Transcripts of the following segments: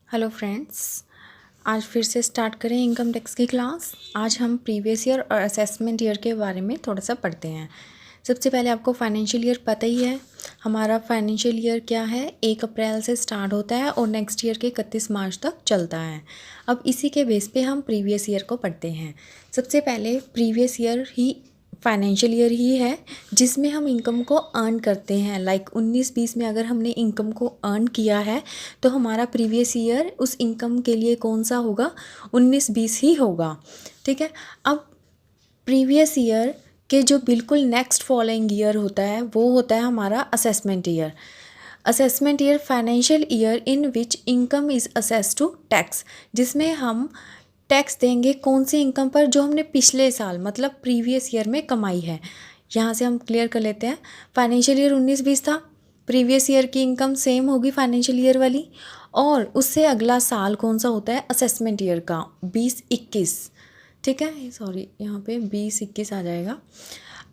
Hello friends, आज फिर से स्टार्ट करें इनकम टैक्स की क्लास। आज हम प्रीवियस ईयर और असेसमेंट ईयर के बारे में थोड़ा सा पढ़ते हैं। सबसे पहले आपको फाइनेंशियल ईयर पता ही है। हमारा फाइनेंशियल ईयर क्या है, 1 अप्रैल से स्टार्ट होता है और नेक्स्ट ईयर के 31 मार्च तक चलता है। अब इसी के बेस पे हम प्रीवियस ईयर को पढ़ते हैं। सबसे पहले प्रीवियस ईयर ही फाइनेंशियल ईयर ही है जिसमें हम इनकम को अर्न करते हैं। लाइक 19-20 में अगर हमने इनकम को अर्न किया है तो हमारा प्रीवियस ईयर उस इनकम के लिए कौन सा होगा, 19-20 ही होगा। ठीक है। अब प्रीवियस ईयर के जो बिल्कुल नेक्स्ट फॉलोइंग ईयर होता है वो होता है हमारा assessment year. Assessment year financial year in which income is assess to tax, जिसमें हम टैक्स देंगे कौन सी इनकम पर, जो हमने पिछले साल मतलब प्रीवियस ईयर में कमाई है। यहाँ से हम क्लियर कर लेते हैं। फाइनेंशियल ईयर 19-20 था, प्रीवियस ईयर की इनकम सेम होगी फाइनेंशियल ईयर वाली, और उससे अगला साल कौन सा होता है, असेसमेंट ईयर का 20-21। ठीक है, सॉरी यहाँ पे 20-21 आ जाएगा।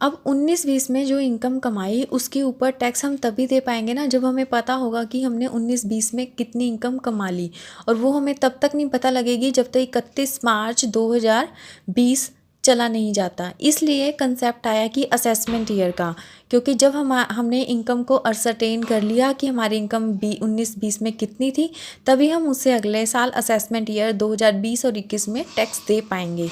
अब 19-20 में जो इनकम कमाई उसके ऊपर टैक्स हम तभी दे पाएंगे ना जब हमें पता होगा कि हमने 19-20 में कितनी इनकम कमा ली, और वो हमें तब तक नहीं पता लगेगी जब तक 31 मार्च 2020 चला नहीं जाता। इसलिए कंसेप्ट आया कि असेसमेंट ईयर का, क्योंकि जब हमने इनकम को असरटेन कर लिया कि हमारी इनकम 19-20 में कितनी थी, तभी हम उससे अगले साल असेसमेंट ईयर 2020 और 21 में टैक्स दे पाएंगे।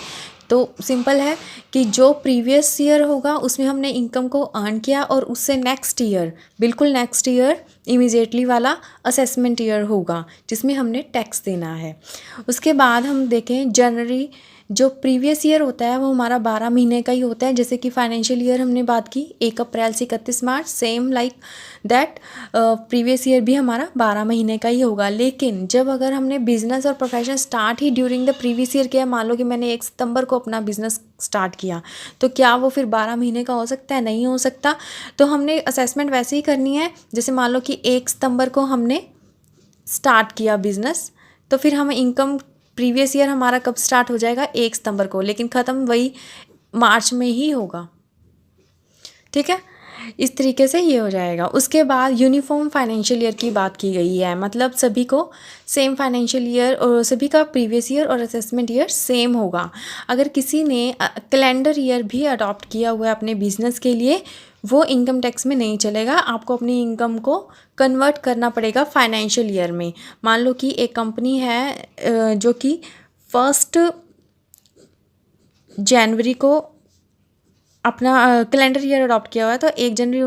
तो सिंपल है कि जो प्रीवियस ईयर होगा उसमें हमने इनकम को अर्न किया, और उससे नेक्स्ट ईयर, बिल्कुल नेक्स्ट ईयर इमीडिएटली वाला असेसमेंट ईयर होगा जिसमें हमने टैक्स देना है। उसके बाद हम देखें जनवरी, जो प्रीवियस ईयर होता है वो हमारा 12 महीने का ही होता है। जैसे कि फाइनेंशियल ईयर हमने बात की 1 अप्रैल से 31 मार्च, same like that previous year भी हमारा 12 महीने का ही होगा। लेकिन जब अगर हमने बिजनेस और profession start he during the previous year किया, मान लो कि मैंने 1 सितंबर को अपना बिजनेस स्टार्ट किया, तो क्या वो फिर 12 महीने का हो सकता है? नहीं हो सकता। तो हमने असेसमेंट वैसे ही करनी है, जैसे मान लो कि 1 सितंबर को हमने स्टार्ट किया बिजनेस, तो फिर हमें इनकम प्रीवियस ईयर हमारा कब स्टार्ट हो जाएगा, 1 सितंबर को, लेकिन ख़त्म वही मार्च में ही होगा। ठीक है, इस तरीके से ये हो जाएगा। उसके बाद यूनिफॉर्म फाइनेंशियल ईयर की बात की गई है, मतलब सभी को सेम फाइनेंशियल ईयर और सभी का प्रीवियस ईयर और असेसमेंट ईयर सेम होगा। अगर किसी ने कैलेंडर ईयर भी अडॉप्ट किया हुआ है अपने बिजनेस के लिए, वो इनकम टैक्स में नहीं चलेगा। आपको अपनी इनकम को कन्वर्ट करना पड़ेगा फाइनेंशियल ईयर में। मान लो कि एक कंपनी है जो कि 1 जनवरी को अपना कैलेंडर ईयर अडॉप्ट किया हुआ है, तो 1 जनवरी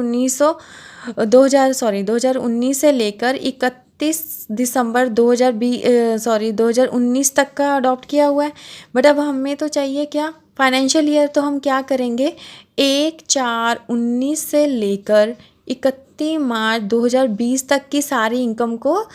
2019 से लेकर 31 दिसंबर 2019 तक का अडॉप्ट किया हुआ है। बट अब हमें तो चाहिए क्या, फाइनेंशियल ईयर। तो हम क्या करेंगे, 1/4/19 से लेकर 31 मार्च 2020 तक की सारी इनकम को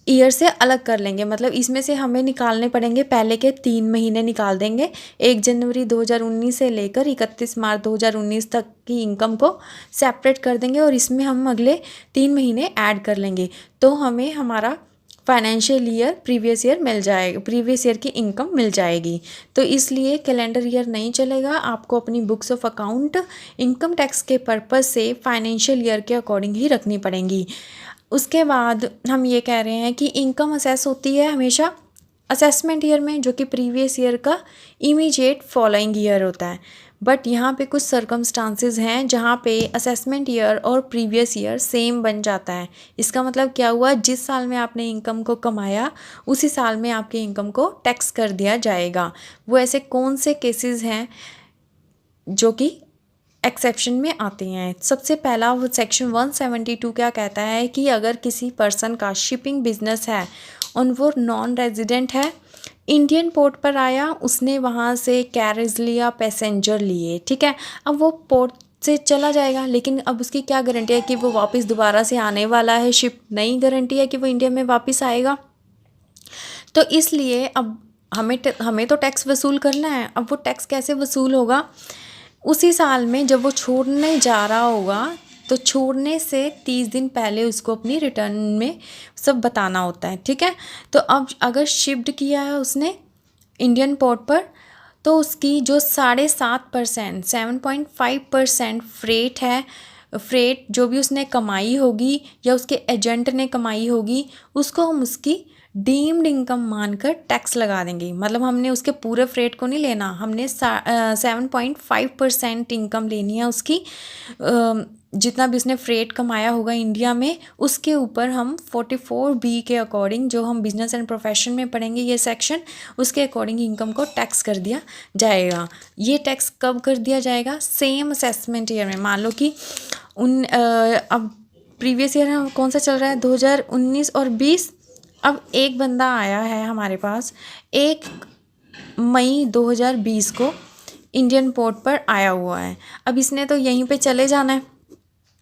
ईयर से अलग कर लेंगे। मतलब इसमें से हमें निकालने पड़ेंगे, पहले के 3 महीने निकाल देंगे, 1 जनवरी 2019 से लेकर 31 मार्च 2019 तक की इनकम को सेपरेट कर देंगे, और इसमें हम अगले 3 महीने ऐड कर लेंगे। तो हमें हमारा फाइनेंशियल ईयर प्रीवियस ईयर मिल जाएगा, प्रीवियस ईयर की इनकम मिल जाएगी। तो इसलिए कैलेंडर ईयर नहीं चलेगा। आपको अपनी books of account income tax के पर्पज़ से फाइनेंशियल ईयर के अकॉर्डिंग ही रखनी पड़ेंगी। उसके बाद हम ये कह रहे हैं कि इनकम असेस होती है हमेशा असेसमेंट ईयर में, जो कि प्रीवियस ईयर का इमीडिएट फॉलोइंग ईयर होता है। बट यहाँ पे कुछ सर्कमस्टांसेस हैं जहाँ पे असेसमेंट ईयर और प्रीवियस ईयर सेम बन जाता है। इसका मतलब क्या हुआ, जिस साल में आपने इनकम को कमाया उसी साल में आपकी इनकम को टैक्स कर दिया जाएगा। वो ऐसे कौन से केसेस हैं जो कि एक्सेप्शन में आते हैं? सबसे पहला वो सेक्शन 172 क्या कहता है कि अगर किसी पर्सन का शिपिंग बिजनेस है और वो नॉन रेजिडेंट है, इंडियन पोर्ट पर आया, उसने वहाँ से कैरेज लिया, पैसेंजर लिए, ठीक है, अब वो पोर्ट से चला जाएगा, लेकिन अब उसकी क्या गारंटी है कि वो वापस दोबारा से आने वाला है शिप? नहीं गारंटी है कि वो इंडिया में वापस आएगा। तो इसलिए अब हमें तो टैक्स वसूल करना है। अब वो टैक्स कैसे वसूल होगा, उसी साल में जब वो छोड़ने जा रहा होगा, तो छोड़ने से 30 दिन पहले उसको अपनी रिटर्न में सब बताना होता है। ठीक है, तो अब अगर शिफ्ट किया है उसने इंडियन पोर्ट पर, तो उसकी जो 7.5% 7.5% फ्रेट है फ्रेट जो भी उसने कमाई होगी या उसके एजेंट ने कमाई होगी, उसको हम उसकी डीम्ड इनकम मानकर टैक्स लगा देंगे। मतलब हमने उसके पूरे फ्रेट को नहीं लेना, हमने 7.5% इनकम लेनी है उसकी। जितना भी उसने फ्रेट कमाया होगा इंडिया में, उसके ऊपर हम 44B के अकॉर्डिंग, जो हम बिजनेस एंड प्रोफेशन में पढ़ेंगे ये सेक्शन, उसके अकॉर्डिंग इनकम को टैक्स कर दिया जाएगा। ये टैक्स कब कर दिया जाएगा? सेम असेसमेंट ईयर में। मान लो कि अब प्रीवियस ईयर हम कौन सा चल रहा है, 2019 और 20। अब एक बंदा आया है हमारे पास 1 मई 2020 को इंडियन पोर्ट पर आया हुआ है। अब इसने तो यहीं पे चले जाना है,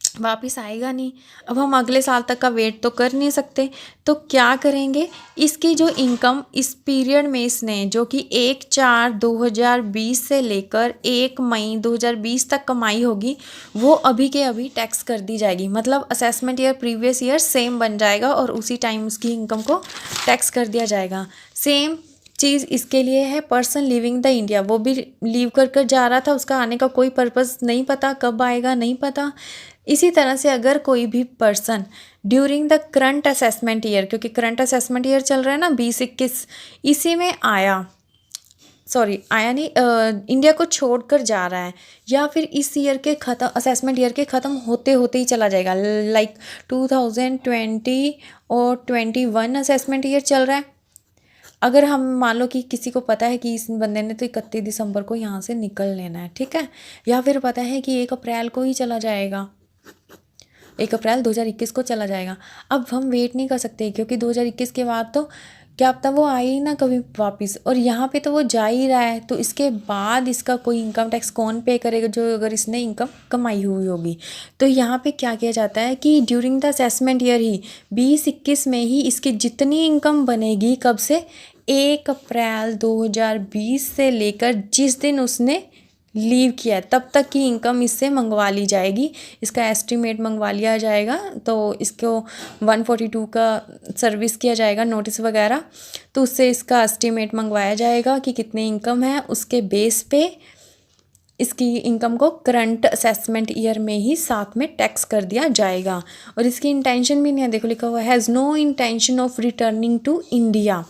वापस आएगा नहीं। अब हम अगले साल तक का वेट तो कर नहीं सकते, तो क्या करेंगे, इसकी जो इनकम इस पीरियड में इसने जो कि 1/4/2020 से लेकर 1 मई 2020 तक कमाई होगी, वो अभी के अभी टैक्स कर दी जाएगी। मतलब assessment year previous year same बन जाएगा और उसी टाइम उसकी इनकम को टैक्स कर दिया जाएगा। सेम चीज़ इसके लिए है, पर्सन लिविंग द इंडिया, वो भी लीव कर कर जा रहा था, उसका आने का कोई पर्पस नहीं पता, कब आएगा नहीं पता। इसी तरह से अगर कोई भी person during the current assessment year, क्योंकि करंट असेसमेंट ईयर चल रहा है ना 2021, इसी में आया नहीं, इंडिया को छोड़कर जा रहा है, या फिर इस ईयर के ख़त्म, असेसमेंट ईयर के ख़त्म होते होते ही चला जाएगा, लाइक 2020 और 21 असेसमेंट ईयर चल रहा है। अगर हम मान लो कि किसी को पता है कि इस बंदे ने तो 31 दिसंबर को यहाँ से निकल लेना है, ठीक है, या फिर पता है कि 1 अप्रैल को ही चला जाएगा, 1 अप्रैल 2021 को चला जाएगा। अब हम वेट नहीं कर सकते, क्योंकि 2021 के बाद तो क्या पता वो आए ही ना कभी वापस, और यहाँ पे तो वो जा ही रहा है, तो इसके बाद इसका कोई इनकम टैक्स कौन पे करेगा, जो अगर इसने इनकम कमाई हुई होगी। तो यहाँ पे क्या किया जाता है कि ड्यूरिंग द असेसमेंट ईयर ही 2021 में ही इसकी जितनी इनकम बनेगी, कब से, 1 अप्रैल 2020 से लेकर जिस दिन उसने लीव किया है तब तक की इनकम इससे मंगवा ली जाएगी, इसका एस्टीमेट मंगवा लिया जाएगा। तो इसको 142 का सर्विस किया जाएगा, नोटिस वगैरह, तो उससे इसका एस्टीमेट मंगवाया जाएगा कि कितनी इनकम है, उसके बेस पे इसकी इनकम को करंट असेसमेंट ईयर में ही साथ में टैक्स कर दिया जाएगा। और इसकी इंटेंशन भी नहीं है, देखो लिखा हुआ has no intention of returning to India.